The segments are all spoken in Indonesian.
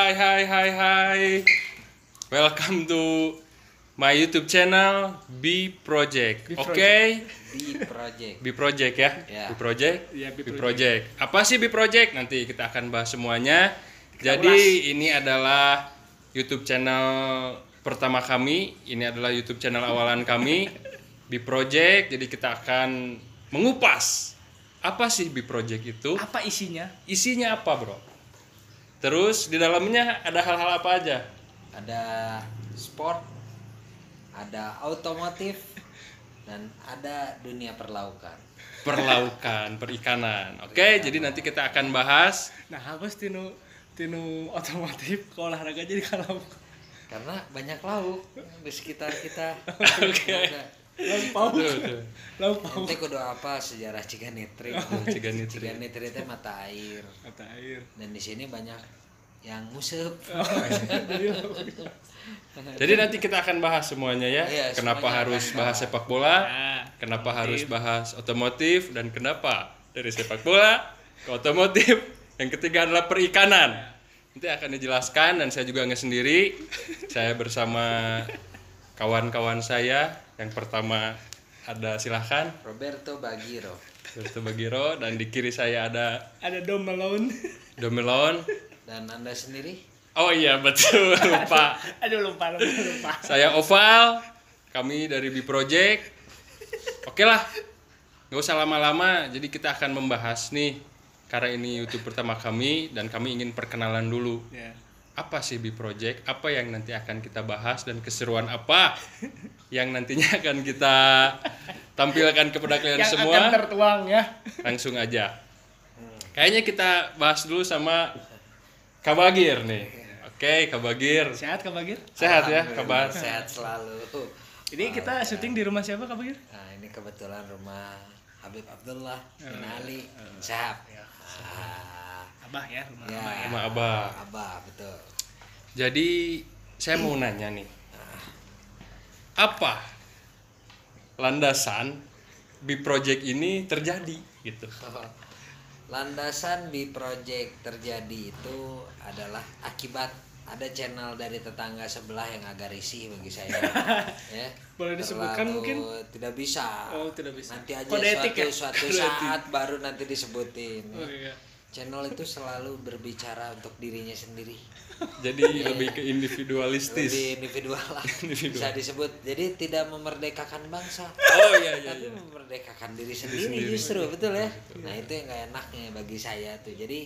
Hai. Welcome to my YouTube channel B Project. Oke. B Project ya. Ya. B Project. Iya, B Project. Apa sih B Project? Nanti kita akan bahas semuanya. Kita Jadi ini adalah YouTube channel pertama kami. Ini adalah YouTube channel awalan kami. B Project. Jadi kita akan mengupas apa sih B Project itu? Apa isinya? Isinya apa, Bro? Terus di dalamnya ada hal-hal apa aja? Ada sport, ada otomotif, dan ada dunia perlaukan. Perlaukan, perikanan. Oke, jadi nanti kita akan bahas. Nah, habis tinu otomotif ke olahraga jadi kalau Karena banyak lauk di sekitar kita. Oke. lauk pauk. Tuh. Lauk pauk. Nanti kudu apa sejarah Ciganitri. Ciganitri. Ciganitri itu mata air. Mata air. Dan di sini banyak yang musep. Jadi nanti kita akan bahas semuanya ya. Iya, Kenapa semuanya harus akan bahas bahas. sepak bola? Nah, Kenapa otomotif. harus bahas otomotif dan kenapa dari sepak bola ke otomotif? Yang ketiga adalah perikanan. Nanti akan dijelaskan dan saya juga nggak sendiri. Saya bersama kawan-kawan saya. Yang pertama ada silahkan Roberto Bagiro. Roberto Bagiro, dan di kiri saya ada Ada Dom Malone. Domelon. Dan Anda sendiri? Oh iya betul, lupa. Aduh lupa. Saya Oval, kami dari B Project. Oke lah, nggak usah lama-lama. Jadi kita akan membahas nih, karena ini YouTube pertama kami dan kami ingin perkenalan dulu. Ya. Apa sih B Project? Apa yang nanti akan kita bahas dan keseruan apa yang nantinya akan kita tampilkan kepada kalian Yang semua? akan tertuang ya. Langsung aja. Kayaknya kita bahas dulu sama Kak Bagir nih. Oke, Kak Bagir. Sehat Kak Bagir? Sehat ya, Alhamdulillah, kabar. Sehat selalu. Ini kita syuting di rumah siapa Kak Bagir? Nah, ini kebetulan rumah Habib Abdullah bin Ali Syahab. Abah ya, rumah Ya, Abah ya. Sama Abah. Abah, betul. Jadi saya mau nanya nih, apa landasan B Project ini terjadi gitu? Landasan di project terjadi itu adalah akibat ada channel dari tetangga sebelah yang agak risih bagi saya. Ya. Boleh disebutkan Terlalu mungkin? Tidak bisa. Oh, tidak bisa. Nanti aja Kode etik ya? suatu Kode saat baru nanti disebutin. Oh iya. Channel itu selalu berbicara untuk dirinya sendiri. Jadi lebih ke individualistis. Lebih individual lah. Individual. Bisa disebut. Jadi tidak memerdekakan bangsa. Oh iya. Tapi memerdekakan diri sendiri justru, betul ya. Nah, itu yang gak enaknya bagi saya tuh. Jadi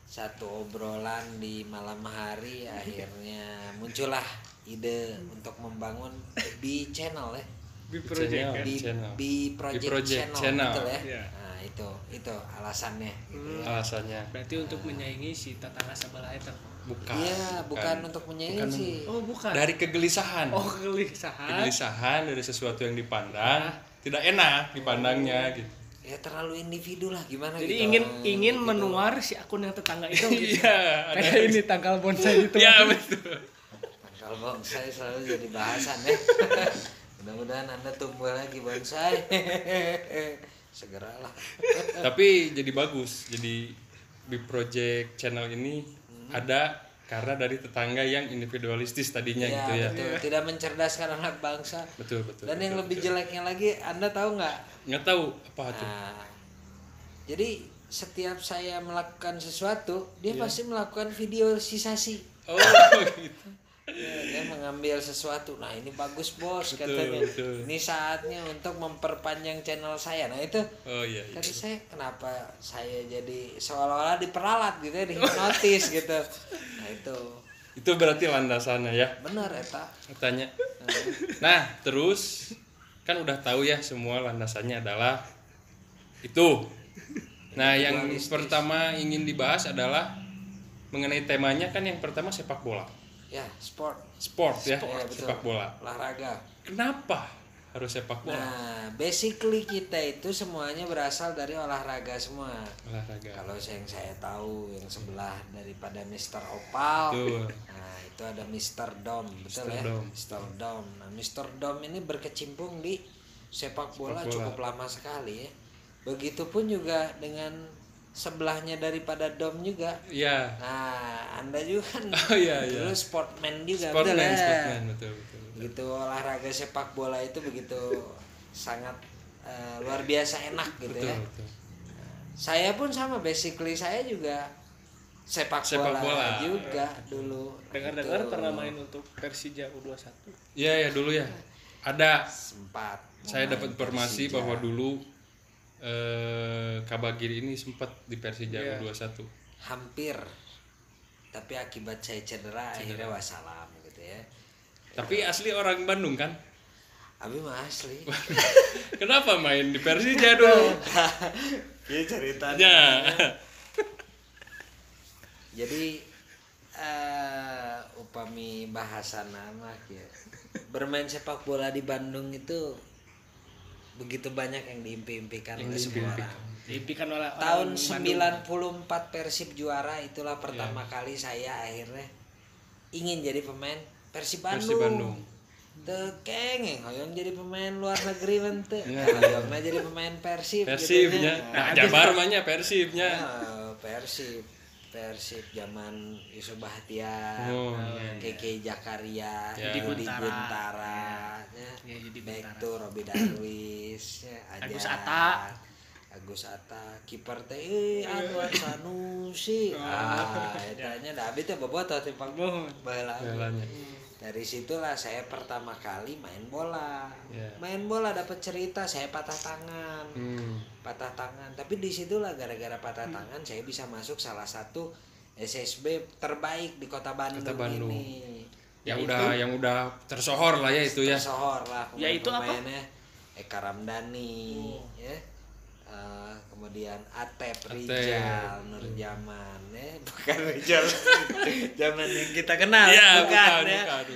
satu obrolan di malam hari akhirnya muncullah ide untuk membangun B channel ya. B Project ya. Channel. B Project, Project channel, channel. betul ya. Iya. Nah, itu alasannya gitu ya. Alasannya Berarti untuk menyaingi si tetangga sebelah itu. bukan. Iya, bukan untuk menyaingi Bukan. sih. Oh, bukan. Dari kegelisahan. Oh, kegelisahan. Kegelisahan dari sesuatu yang dipandang tidak enak dipandangnya gitu. Ya terlalu individu lah gimana Jadi gitu. ingin Individu. menuar si akun yang tetangga itu gitu. Iya, ada. Kayak ini tangkal bonsai gitu. Iya betul. Kalau bonsai selalu jadi bahasan ya. Mudah-mudahan Anda tumbuh lagi bonsai. Segeralah. Tapi jadi bagus. Jadi B Project channel ini ada karena dari tetangga yang individualistis tadinya gitu ya. Betul. Tidak mencerdaskan anak bangsa. Betul. Dan yang lebih jeleknya lagi, Anda tahu nggak? Nggak tahu apa tuh. Nah, jadi setiap saya melakukan sesuatu, dia pasti melakukan video sisasi. Oh gitu. Ya, dia mengambil sesuatu. Nah, ini bagus bos katanya. betul. Ini saatnya untuk memperpanjang channel saya. Nah, itu Oh iya. tadi saya kenapa saya jadi seolah-olah diperalat gitu ya, dihipnotis gitu. Nah, Itu berarti landasannya ya. benar eta. Tanya. Nah, terus kan udah tahu ya semua landasannya adalah itu. Nah, yang pertama ingin dibahas adalah mengenai temanya kan yang pertama sepak bola. Ya, sport, Sport ya, ya, betul. sepak bola. Olahraga. Kenapa harus sepak bola? Nah, basically kita itu semuanya berasal dari olahraga semua. Olahraga. Kalau yang saya tahu yang sebelah daripada Mr. Opal. Betul. Nah, itu ada Mr. Dom, betul Mr. ya? Dom. Mr. Dom. Nah, Mr. Dom ini berkecimpung di sepak bola bola. cukup lama sekali ya. Begitupun juga dengan sebelahnya daripada dom juga. Iya. Nah, Anda juga kan Oh iya iya. dulu sportman juga, Sportman, betul ya? sportman, betul betul. Begitu olahraga sepak bola itu begitu sangat luar biasa enak gitu Betul ya. betul. Saya pun sama, basically saya juga sepak bola juga dulu. Dengar-dengar Gitu. pernah main untuk Persija U21. Iya ya dulu ya. Ada Sempat. saya main dapat informasi Persija. bahwa dulu Kabagir ini sempat di Persija Iya. U21. Hampir. Tapi akibat saya cedera. Akhirnya wassalam gitu ya. Tapi asli orang Bandung kan? Abi mah asli. Kenapa main di Persija dulu? Ya ceritanya. Ya. Jadi upami bahasa nama ya. Bermain sepak bola di Bandung itu begitu banyak yang diimpi-impikan oleh semua orang. Diimpikan oleh Tahun orang 94 Persib juara, itulah pertama kali saya akhirnya ingin jadi pemain Persib Bandung. Persib Bandung. Tekeng hoyong jadi pemain luar negeri mente. Hoyongna jadi pemain Persib Persibnya. Nah, Jabar mahnya Persibnya. Persib zaman Yusuf Bahtiar, Oh, Keke Jakaria, Ya. Budi Guntara, ya. Ya, Yudi Back to Robi Darwis, ya, Agus Ajar, Atta. Agus Atta, kiper teh Anwar Sanusi. Etanya da abi teh bobotoh ti Pak baheula. Jalannya. Dari situlah saya pertama kali main bola. Ya. Main bola dapat cerita, saya patah tangan. Patah tangan, tapi disitulah gara-gara patah tangan saya bisa masuk salah satu SSB terbaik di kota Bandung, ini. Yang udah tersohor lah ya itu ya. Tersohor lah Ya, itu apa? pemainnya. Eka Ramdhani, ya. Kemudian Atep Rijal, Nurjaman, ya. Bukan Rijal, zaman yang kita kenal, Iya, bukan.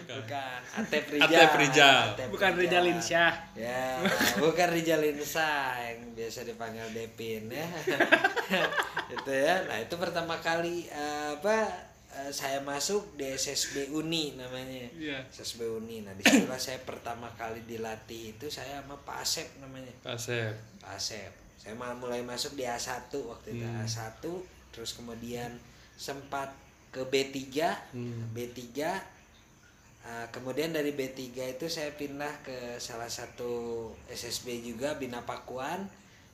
bukan. Atep Rijal. Atep Rijal. bukan Rijalin Syah. Ya, bukan Rijalin Syah yang biasa dipanggil Depin ya. Itu ya. Nah, itu pertama kali saya masuk di SSB Uni namanya. Iya. SSB Uni. Nah, disitulah saya pertama kali dilatih itu saya sama Pak Asep namanya. Pasep. Pak Asep. Saya mulai masuk di A1 waktu itu. A1 terus kemudian sempat ke B3. B3 kemudian dari B3 itu saya pindah ke salah satu SSB juga, Bina Pakuan.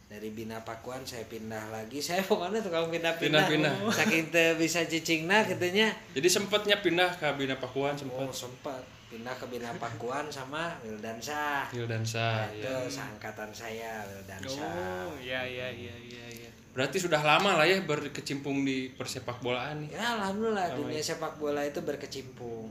Dari Bina Pakuan saya pindah lagi. Saya pokoknya tukang pindah-pindah. Saking teu bisa cicingna gitunya. Jadi sempatnya pindah ke Bina Pakuan Oh, sempat. sempat pindah ke Bina Pakuan sama Wildansa. Wildansa. Itu seangkatan saya, Wildansa. Oh, iya. Berarti sudah lama lah ya berkecimpung di persepak bolaan nih. Ya alhamdulillah dunia sepak bola itu berkecimpung.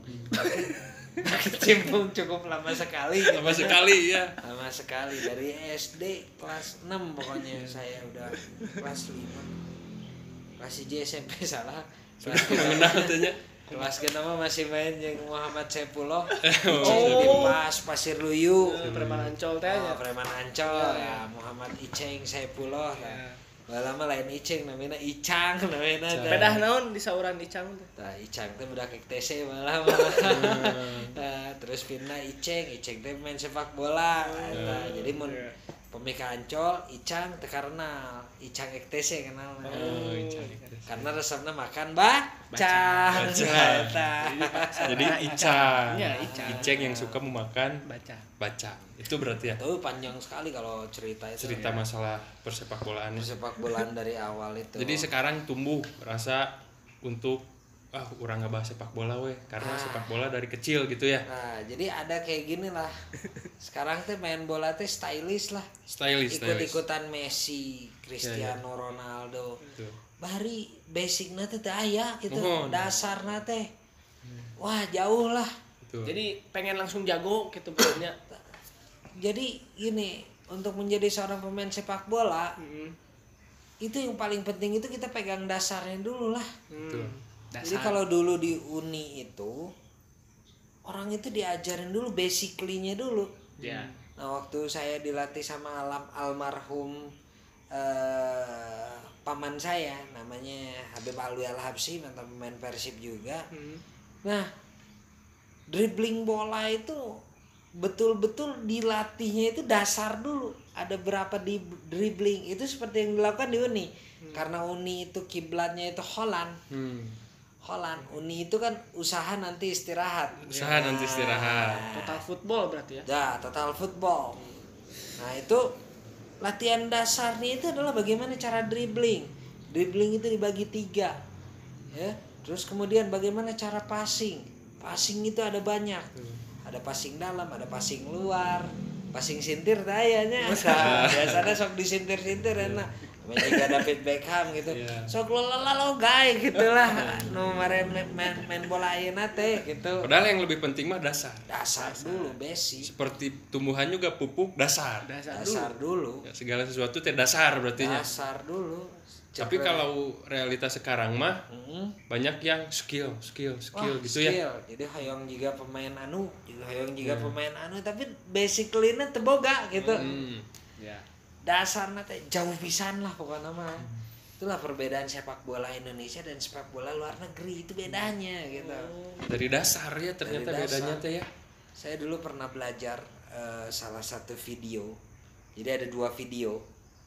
Berkecimpung cukup lama sekali. Lama sekali ya. Lama sekali dari SD kelas 6 pokoknya saya udah kelas 5. Kelas 1 SMP salah. Sudah mengenal katanya. Kelas kita masih main yang Muhammad Saifullah. Oh. Pas Pasir Luyu. Preman Ancol teh nya. Preman Ancol ya, Muhammad Iceng Saifullah. Lama lain Iceng namanya Icang namanya. Pedah naon di sauran Icang teh. Nah, Icang teh budak TC malah. Nah, terus pindah Iceng teh main sepak bola. Nah, jadi mun pemika Ancol, Icang teh karena Icang TC kenal. Oh, Icang. Karena resepnya makan bacang. Jadi Icang. Iya, Icang. Iceng yang suka memakan Baca. Itu berarti ya. Itu panjang sekali kalau cerita itu. Cerita masalah persepak bolaan. Sepak bola dari awal itu. Jadi sekarang tumbuh rasa untuk orang nggak bahas sepak bola weh karena sepak bola dari kecil gitu ya. Nah, jadi ada kayak gini lah. Sekarang teh main bola teh stylish lah. Stylish. Ikut-ikutan Messi, Cristiano Ronaldo. Betul. Bari basicna teh teu aya gitu. Oh, Dasarna teh. Wah, jauh lah. Betul. Jadi pengen langsung jago gitu punya. Jadi gini, untuk menjadi seorang pemain sepak bola, itu yang paling penting itu kita pegang dasarnya dulu lah. Betul. Jadi kalau dulu di Uni itu orang itu diajarin dulu basically-nya dulu. Ya. Nah, waktu saya dilatih sama almarhum paman saya namanya Habib Alwi Al-Habsyi, mantan pemain Persib juga. Nah, dribbling bola itu betul-betul dilatihnya itu dasar dulu. Ada berapa di dribbling itu seperti yang dilakukan di Uni. Karena Uni itu kiblatnya itu Holland. Holland, Uni itu kan usaha nanti istirahat. Nanti istirahat. Total football berarti ya. Ya, total football. Nah, itu latihan dasarnya itu adalah bagaimana cara dribbling. Dribbling itu dibagi 3. Ya. Terus kemudian bagaimana cara passing. Passing itu ada banyak. Ada passing dalam, ada passing luar. Passing sintir tayanya. Biasanya sok disintir-sintir enak. Namanya juga David Beckham gitu. Sok lo guys gitulah. Nu main bola ayeuna teh gitu. Padahal yang lebih penting mah dasar. Dasar dulu, basic. Seperti tumbuhan juga pupuk dasar. Dasar dulu. Ya, segala sesuatu teh dasar berarti nya. Dasar dulu. Tapi kalau realitas sekarang mah banyak yang skill gitu skill. ya. Jadi hoyong juga pemain pemain anu tapi basically-nya teboga gitu. Ya. Dasarnya teh jauh pisan lah pokoknya mah. Itulah perbedaan sepak bola Indonesia dan sepak bola luar negeri, itu bedanya gitu. Dari dasar ya ternyata Dari dasar. bedanya teh ya. Saya dulu pernah belajar salah satu video. Jadi ada 2 video.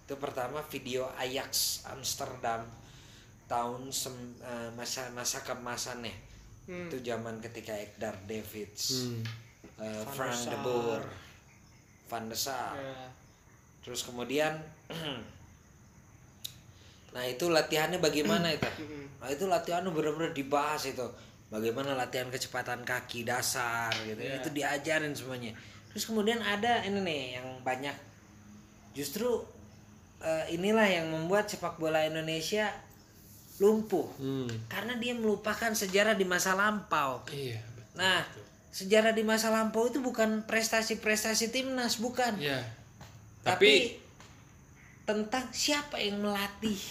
Itu pertama video Ajax Amsterdam tahun masa keemasannya. Itu zaman ketika Ekdar Davids, Frank de Boer, Van der Sar. Terus kemudian nah itu latihannya bagaimana itu? Nah itu latihannya benar-benar dibahas itu. Bagaimana latihan kecepatan kaki dasar gitu. Itu diajarin semuanya. Terus kemudian ada ini nih yang banyak justru inilah yang membuat sepak bola Indonesia lumpuh. Karena dia melupakan sejarah di masa lampau. Iya. Nah, sejarah di masa lampau itu bukan prestasi-prestasi timnas, bukan. Iya. Tapi tentang siapa yang melatih.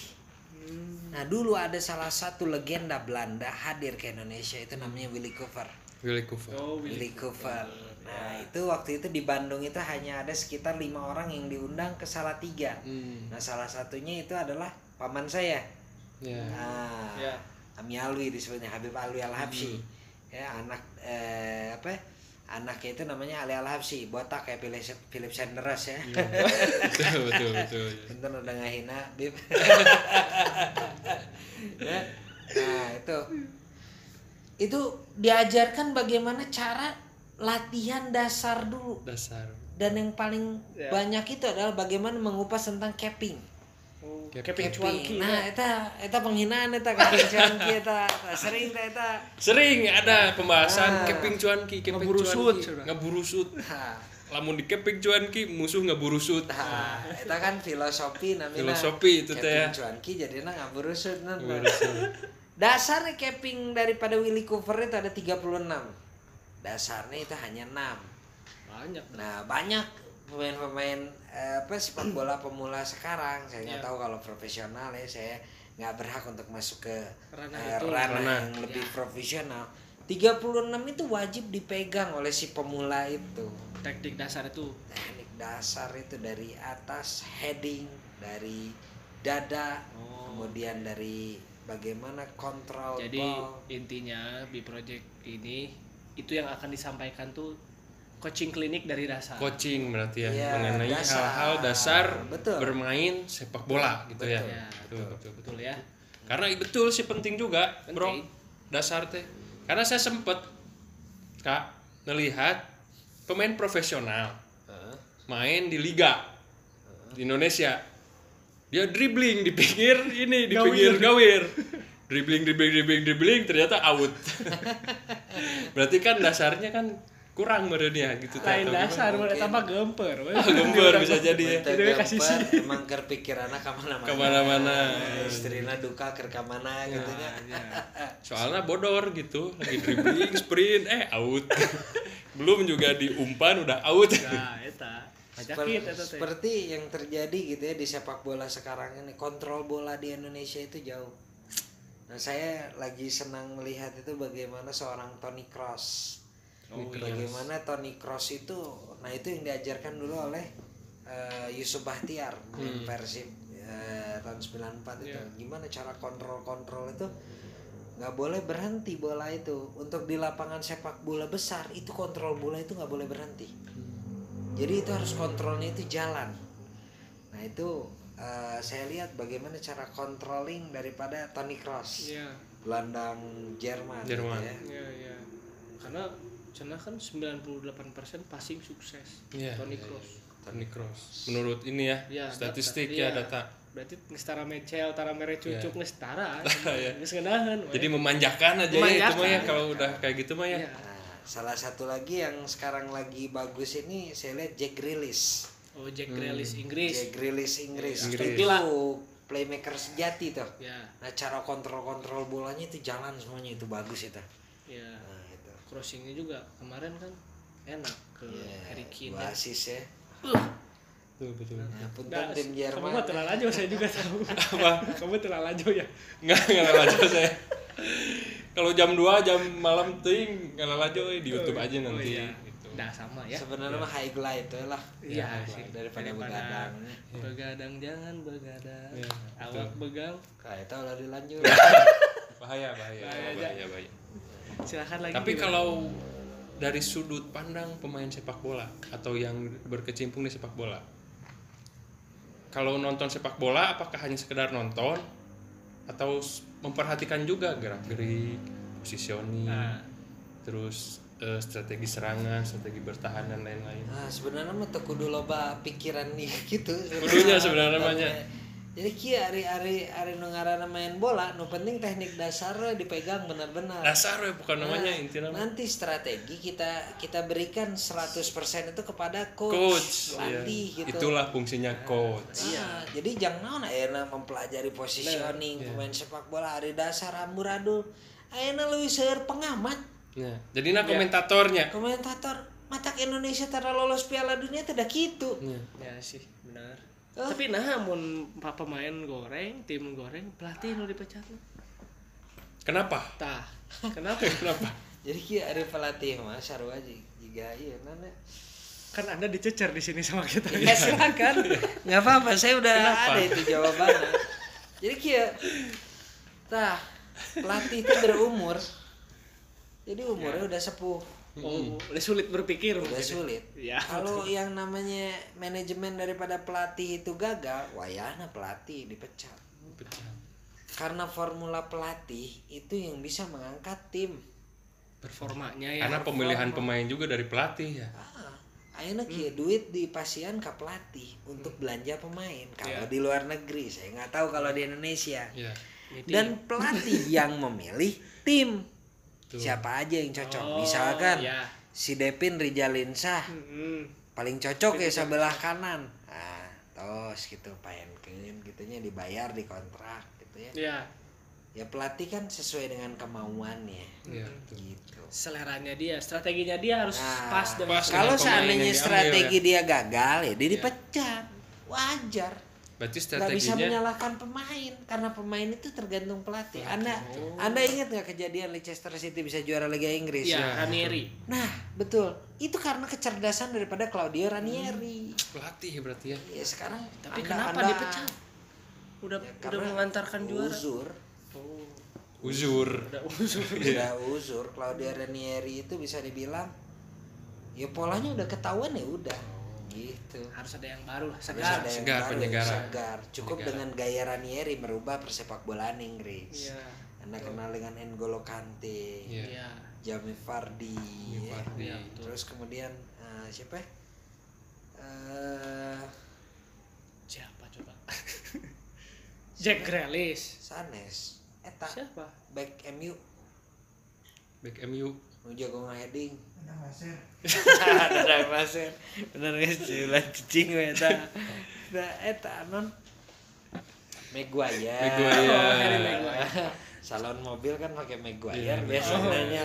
Nah, dulu ada salah satu legenda Belanda hadir ke Indonesia, itu namanya Willy Cooper. Willy Cooper. Nah, itu waktu itu di Bandung itu hanya ada sekitar 5 orang yang diundang ke Salatiga. Nah, salah satunya itu adalah paman saya. Ami Alwi disebutnya, Habib Alwi Al-Habsyi. Ya, anak anaknya itu namanya Ali Al-Habsyi, botak kayak Philip Sanders ya. Betul. Bentar udah ngahina, Bib. Ya. Nah, itu diajarkan bagaimana cara latihan dasar dulu. Dan yang paling banyak itu adalah bagaimana mengupas tentang capping. Capping cuanki. Nah, eta penghinaan eta capping cuanki eta sering ada pembahasan capping cuanki, ngeburu shoot. Lamun di capping cuanki musuh ngeburu shoot. Nah, eta kan filosofi namanya. Filosofi itu teh. Capping cuanki jadinya ngaburu shoot. Dasarnya capping daripada Willy Cooper itu ada 36. Dasarnya itu hanya 6. Banyak. Nah, banyak pemain-pemain sepak bola pemula sekarang. Saya nggak tahu kalau profesional ya, saya nggak berhak untuk masuk ke ranah yang lebih profesional. 36 itu wajib dipegang oleh si pemula itu. Teknik dasar itu dari atas heading, dari dada, kemudian dari bagaimana kontrol. Jadi ball. intinya di project ini itu yang akan disampaikan tuh coaching klinik dari dasar. Coaching berarti ya, mengenai dasar. hal-hal dasar Betul. bermain sepak bola gitu ya. Betul ya. Karena betul sih penting juga, Penting. Bro. Dasar teh. Karena saya sempet melihat pemain profesional main di liga di Indonesia. Dia dribbling di pinggir pinggir gawir. Dribbling ternyata out. Berarti kan dasarnya kan kurang merenya gitu. Lain dasar tambah gemper. Gemper bisa jadi ya. Emang kepikiranna Kemana-mana. Istrina duka ke mana gitu nya. Soalnya bodor gitu, lagi dribbling, sprint, out. Belum juga diumpan udah out. Nah, eta. Seperti yang terjadi gitu ya di sepak bola sekarang ini, kontrol bola di Indonesia itu jauh. Nah, saya lagi senang melihat itu bagaimana seorang Toni Kroos. Bagaimana Toni Kroos itu, nah itu yang diajarkan dulu oleh Yusuf Bahtiar Persib tahun 94 itu. Gimana cara kontrol itu nggak boleh berhenti bola itu. Untuk di lapangan sepak bola besar itu kontrol bola itu nggak boleh berhenti. Jadi itu harus kontrolnya itu jalan. Nah itu saya lihat bagaimana cara controlling daripada Toni Kroos, Iya. gelandang Jerman. Gitu ya. Iya. Karena cenah kan 98% passing sukses. Iya, Toni iya, Kroos. Toni Kroos. Menurut ini ya, Ya, statistik data. ya Iya. data. Berarti geus tara mecel, tara mere cucuk geus tara. Iya. Geus ngeunaheun. Jadi memanjakan aja ya itu Memanjakan. mah ya kalau udah kayak gitu mah ya. Iya. Nah, salah satu lagi yang sekarang lagi bagus ini saya lihat Jack Grealish. Oh, Jack Grealish Inggris. Jack Grealish Inggris. Inggris. Itu playmaker sejati tuh. Ya. Nah cara kontrol bolanya itu jalan semuanya itu bagus itu. Ya. Nah itu. Crossingnya juga kemarin kan enak ke Harry Kane. Dua assist ya. Tuh betul. Nah, punten Nah, tim kamu Jerman. mah terlalu aja, saya juga tahu. Apa? Kamu terlalu aja ya. Nggak lajo saya. Kalau jam 2 jam malam ting nggak lajo di YouTube aja nanti. iya. Gitu. Nah, sama ya. Sebenarnya mah highlight itu lah. Iya sih. Daripada begadang. Begadang jangan begadang. Iya, Awak begang. Kayak tahu lah dilanjut. Bahaya. Bahaya. Silakan lagi. Tapi gimana? kalau dari sudut pandang pemain sepak bola atau yang berkecimpung di sepak bola, kalau nonton sepak bola apakah hanya sekedar nonton atau memperhatikan juga gerak-gerik, positioning, Nah. terus strategi serangan, strategi bertahan dan lain-lain. Nah sebenarnya mah teu kudu loba pikiran nih gitu. Kudunya sebenarnya namanya. Jadi kieu ari nu ngaranna main bola, nu penting teknik dasar dipegang benar-benar. Dasar ya bukan namanya Nah, intinya. nanti strategi kita berikan 100% itu kepada Coach, pelatih iya. gitu. Itulah fungsinya coach. Iya, jadi jangan ayeuna mempelajari positioning pemain sepak bola ari dasar amburadul. Ayeuna leuwih seueur pengamat, Nah, jadi komentatornya. komentator matak Indonesia tara lolos Piala Dunia teh da kitu. Ya sih, benar. Tapi nah mun pemain goreng, tim goreng, pelatih nu dipecat. Kenapa? Tah. Kenapa? Kenapa? Jadi kieu ari pelatih mah sarua jiga ieu nana. Kan Anda dicecer di sini sama kita. Ya silakan. Enggak apa-apa, saya udah Kenapa? ada itu jawabannya. Jadi kieu tah pelatih itu berumur. Jadi umurnya udah sepuh. Oh, udah sulit berpikir Udah mungkin. sulit. Ya. Kalau yang namanya manajemen daripada pelatih itu gagal, wayahna pelatih dipecat. Karena formula pelatih itu yang bisa mengangkat tim. Performanya ya. Karena pemilihan pemain juga dari pelatih ya. Ayeuna kieu duit dipasihan ke pelatih untuk belanja pemain. Kalau di luar negeri, saya nggak tahu kalau di Indonesia. Iya. Dan pelatih yang memilih tim. Siapa aja yang cocok. Misalkan ya. si Devin Rizalinsah paling cocok ya sebelah kanan. Nah, tos gitu paenkeun gitunya dibayar di kontrak gitu ya. Ya. Ya pelatih kan sesuai dengan kemauannya. Iya. Gitu. Seleranya dia, strateginya dia harus Nah, pas dengan kalau dengan pemain seandainya yang diambil strategi dia gagal ya dia dipecat. Wajar. Berarti Nggak bisa strateginya menyalahkan pemain karena pemain itu tergantung pelatih. Anda ingat nggak kejadian Leicester City bisa juara Liga Inggris? ya, Ranieri. Nah betul, itu karena kecerdasan daripada Claudio Ranieri. pelatih berarti ya. Ya sekarang Tapi kenapa dipecat? Udah Ya, udah karena mengantarkan juara. uzur. Oh, Uzur. udah uzur. Udah uzur. Claudio Ranieri itu bisa dibilang ya polanya udah ketahuan ya udah gitu. Harus ada yang baru lah, Harus segar. ada yang Segar, baru, penyegaran. segar. Cukup dengan gaya Ranieri merubah persepak bolaan Inggris. Iya. Anda kenal dengan N'Golo Kante, Iya. Iya. Jamie Vardy, ya. Vardy. Iya, betul. Terus kemudian siapa? Siapa coba? Jack Grealish. Sanes. Eta Siapa? back MU Back MU. nu jago nge-heading. Dadang Pasir. Bener geus ulah cicing we eta. Da eta non Maguire. Maguire. Harry Maguire. Salon mobil kan pakai Maguire Iya, biasanya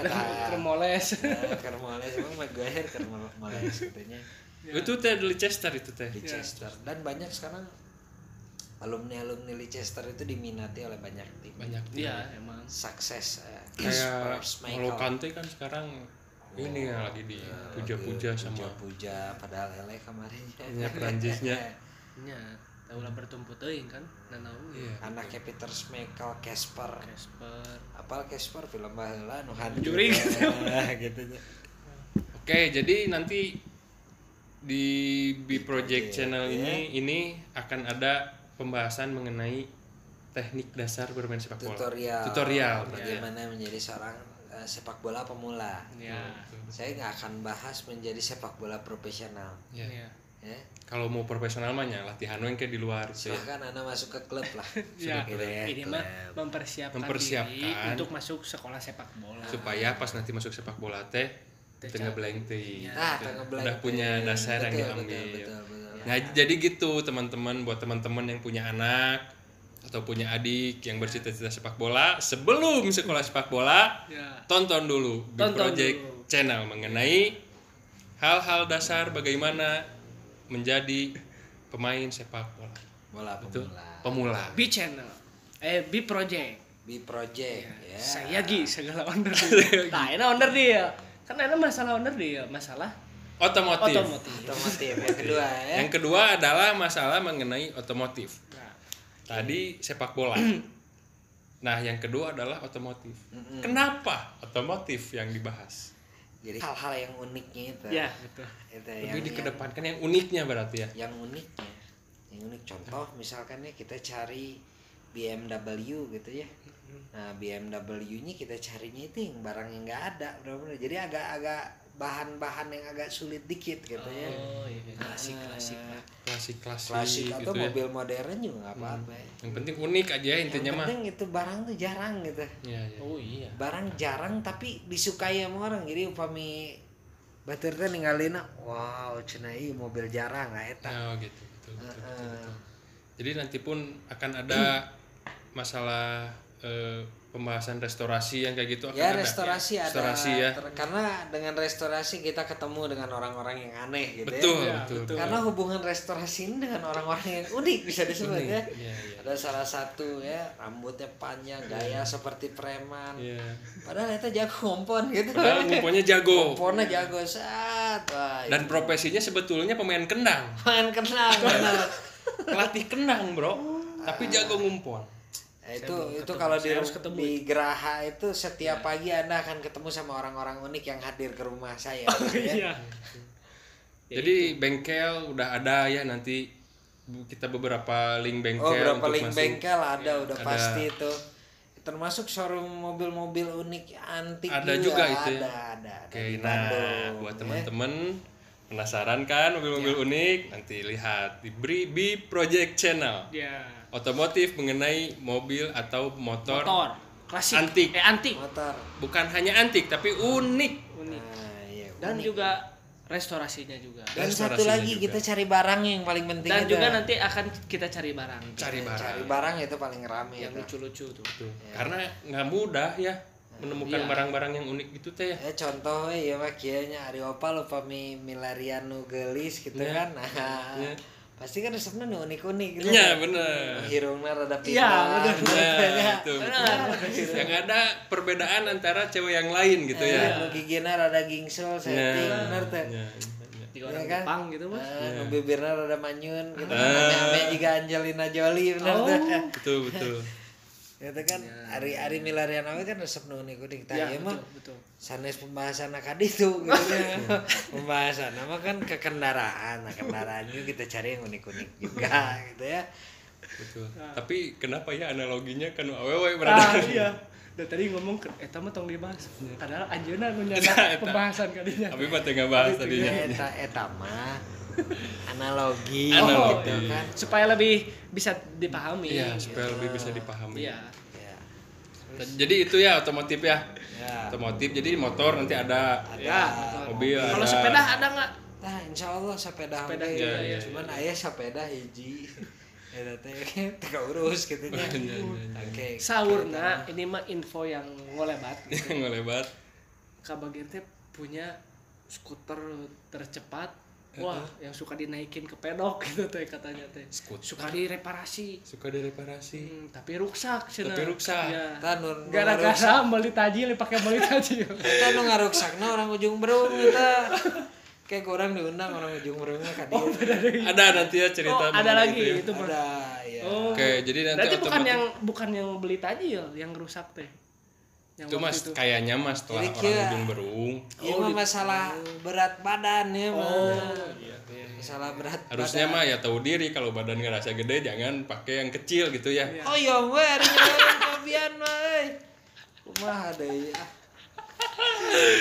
Kermoles. Kermoles emang Maguire Kermoles katanya Itu teh di Leicester itu teh. Leicester dan banyak sekarang alumni Leicester itu diminati oleh banyak tim. Banyak tim. Iya, emang. Sukses Kayak Spurs, N'Golo Kante kan sekarang ini ya lagi dipuja-puja sama puja padahal Lele kemarin ya Prancisnya. Ya. ulah bertumpu teuing kan nanaon Iya. Anaknya Peter Schmeichel, Casper. Casper Apal Casper film baheula nu hantu. Juring. Gitu. Oke, jadi nanti di B Project Channel ya. ini akan ada pembahasan mengenai teknik dasar bermain sepak bola. Tutorial. Bagaimana menjadi seorang sepak bola pemula. ya Saya nggak akan bahas menjadi sepak bola profesional. Ya. ya Ya. Kalau mau profesional mah nya latihan we ke di luar gitu ya. Silahkan Anda masuk ke klub lah. ya Gitu ya, ini mah klub. mempersiapkan diri untuk masuk sekolah sepak bola Supaya pas nanti masuk sepak bola teh tengah blank teh. Tengah blank Udah punya teh. dasar yang Betul, diambil. betul. Nah, jadi gitu teman-teman, buat teman-teman yang punya anak atau punya adik yang bercita-cita sepak bola, sebelum sekolah sepak bola, ya tonton dulu B Tonton Project dulu. Channel mengenai hal-hal dasar bagaimana menjadi pemain sepak bola. Bola Itu pemula. pemula. B channel B project B Project ya. saya Gi segala owner nah ini owner dia kan ada masalah owner dia masalah Otomotif. Otomotif yang kedua ya. Yang kedua adalah masalah mengenai otomotif. nah, Tadi sepak bola. Nah, yang kedua adalah otomotif. Kenapa otomotif yang dibahas? Jadi hal-hal yang uniknya itu. ya betul Itu Lebih dikedepankan yang uniknya berarti ya. yang uniknya. Yang unik contoh misalkan ya kita cari BMW gitu ya. Nah, BMW-nya kita carinya itu yang barang yang nggak ada, benar-benar. Jadi agak-agak bahan-bahan yang agak sulit dikit gitu ya. oh iya klasik lah Klasik-klasik Atau gitu ya. mobil modern juga nggak apa-apa ya. Yang penting unik aja Yang intinya mah. penting itu barang tuh jarang gitu. Iya, iya. oh iya Barang jarang tapi disukai sama orang. Jadi upami batur teh ninggalina, wow, cenah ieu mobil jarang eta. Oh gitu, betul. Jadi nanti pun akan ada masalah pembahasan restorasi yang kayak gitu akan Ya ada. restorasi ada. Restorasi ya. Karena dengan restorasi kita ketemu dengan orang-orang yang aneh gitu Betul, ya. betul. Karena hubungan restorasi ini dengan orang-orang yang unik bisa disebut Unik, ya. iya, iya. Ada salah satu ya rambutnya panjang, gaya seperti preman. Iya. Padahal itu jago ngompon gitu. Padahal ngomongnya jago. Ngomponnya jago sat. Wah, Dan profesinya sebetulnya pemain kendang. main kenal benar. Pelatih kendang, Bro. Tapi jago ngumpon. Itu kalau di saya harus ketemu di Geraha itu setiap pagi Anda akan ketemu sama orang-orang unik yang hadir ke rumah saya. gitu ya. iya Jadi bengkel udah ada ya nanti kita beberapa link bengkel Oh, berapa untuk link masuk. bengkel ada udah Ada. pasti itu. Termasuk showroom mobil-mobil unik antik Ada juga itu ya? ada Oke, di nah Bandung, buat ya. teman-teman penasaran kan mobil-mobil unik, nanti lihat di B Project Channel. ya Otomotif mengenai mobil atau motor, motor klasik Antik. antik Motor. bukan hanya antik tapi unik. unik Nah, iya, dan unik. juga restorasinya juga Dan satu restorasinya lagi juga. kita cari barang yang paling penting dan itu. juga nanti akan kita cari barang Cari barang. Cari barang itu paling rame yang itu. lucu-lucu tuh Tuh. Karena nggak mudah ya menemukan Iya. barang-barang yang unik itu teh ya. Contoh ya mah kieu nya ari opal upami milarian nu geulis gitu Iya. kan. Nah, Iya. pasti kan resepna nu unik-unik gitu. Iya, kan. bener. Hirungna rada Iya, pindah. Nah, itu betul. Yang ada perbedaan antara cewek yang lain gitu ya. Nu gigina rada gingsul setting bener teh. Ya, di Iya orang kan? Jepang gitu mas Nu bibirna rada manyun gitu. Ame juga Angelina Jolie bener teh. betul betul. Itu kan ari milarian awe kan resep nu unik-unik. Tah ya ieu mah betul sanes pembahasan akaditu gitu ya. Pembahasan nama kan ke kendaraan. Nah, kendaraan juga kita cari yang unik-unik juga gitu ya. Betul. Tapi kenapa ya analoginya kan awewe berada. iya dan tadi ngomong eta mah tong dibahas padahal anjeunna nu Eta, nyata eta. pembahasan kadinya Tapi mah teh bahas tadinya. Eta mah analogi Analogi. gitu kan. supaya lebih bisa dipahami Iya, supaya lebih bisa dipahami. iya Ya. Jadi itu ya otomotif ya. Ya. Otomotif jadi motor nanti ada, ya mobil ada. kalau sepeda ada nggak Nah, insya Allah sepeda Sepeda oge. juga, iya, Cuman aya sepeda hiji. Eta teh teu urus gitu nya. Iya, Oke. sahurna ini mah info yang ngolebat gitu. Ngelebat. Kabagian teh punya skuter tercepat wah yang suka dinaikin ke pedok gitu teh katanya teh Skuter. suka direparasi Suka direparasi. tapi rusak cenah. Tapi rusak. ya. Eta nu Gara-gara beli tajil pakai beli tajil Eta nu ngaruksakna orang ujung berung eta. Kayak kurang diundang orang Ujung Berungnya kan dia. Ada nanti ya cerita ada mengenai lagi ya. itu mah. Ada ya. Oh. Oke, jadi nanti Berarti otomatis bukan yang beli tajil yang rusak teh. Yang itu waktu mas kayaknya mas setelah Jadi orang kia- Ujung Berung Ya mah masalah berat badan ya mah. iya. Masalah berat harusnya badan. mah ya tahu diri kalau badan ngerasa gede jangan pakai yang kecil gitu ya. Oh iya we ari kopian mah euy. Kumaha deui ah.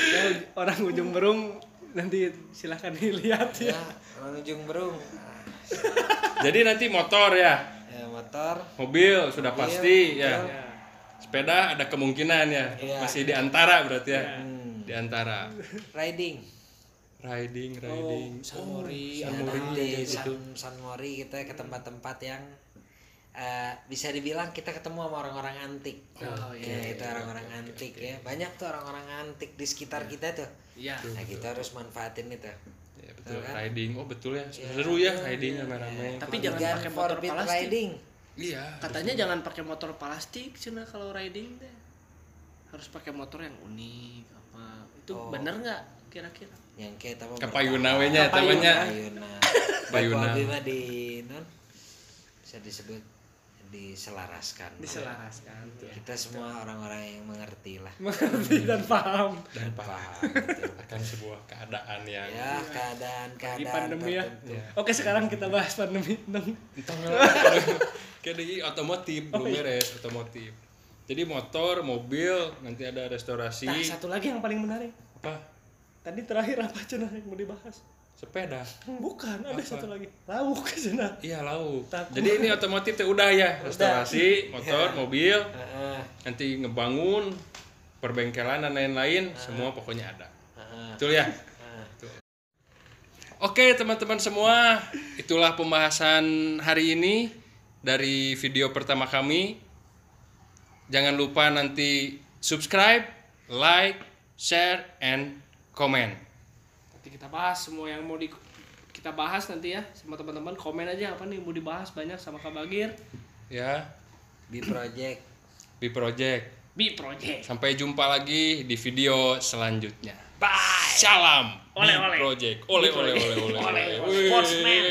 Ya, orang Ujung Berung nanti silahkan dilihat ya. Ya, orang Ujung Berung. Jadi nanti motor ya, Ya motor. mobil sudah pasti ya. betul. Ya. Sepeda ada kemungkinan ya, Iya. masih di antara berarti ya. Di antara Riding. riding. San Mori, Ya, nanti San Mori kita ke tempat-tempat yang bisa dibilang kita ketemu sama orang-orang antik. Oh, Ya, itu orang-orang antik ya. Banyak tuh orang-orang antik di sekitar kita tuh. Iya. Nah, kita harus manfaatin itu. Ya betul, Betul kan? riding. Oh betul ya, seru ya riding rame-rame. Tapi jangan Vegan pakai motor forbid plastik. riding. Iya. Katanya jangan pakai motor plastik cina kalau riding teh. Harus pakai motor yang unik apa. Itu Oh. bener nggak kira-kira? Yang kayak apa? Kapayuna we nya temennya. Kapayuna. Payuna. Baku abi mah di non bisa disebut diselaraskan. Diselaraskan. Kita semua orang-orang yang mengerti lah. Mengerti dan paham. Dan paham Betul. akan sebuah keadaan yang Ya, Di keadaan pandemi ya. tertentu. Oke, sekarang kita bahas pandemi. kayak di otomotif belum beres otomotif. Jadi motor, mobil, nanti ada restorasi. Nah, satu lagi yang paling menarik. Apa? Tadi terakhir apa cina yang mau dibahas? Sepeda. Bukan, ada Apa? satu lagi. Lauk cina. Iya lauk. Takut. Jadi ini otomotif teh udah ya, restorasi, motor, mobil, Heeh. nanti ngebangun, perbengkelan dan lain-lain, semua pokoknya ada. Heeh. Betul ya? Betul. Oke teman-teman semua, itulah pembahasan hari ini dari video pertama kami. Jangan lupa nanti subscribe, like, share, and comment. Nanti kita bahas semua yang mau kita bahas nanti ya sama teman-teman. Komen aja apa nih mau dibahas banyak sama Kak Bagir. Ya, Bi Project. di project. Bi Project. Sampai jumpa lagi di video selanjutnya. Bye. Salam. Oleh, Bi oleh. Project. Oleh. Oleh. Sportsman.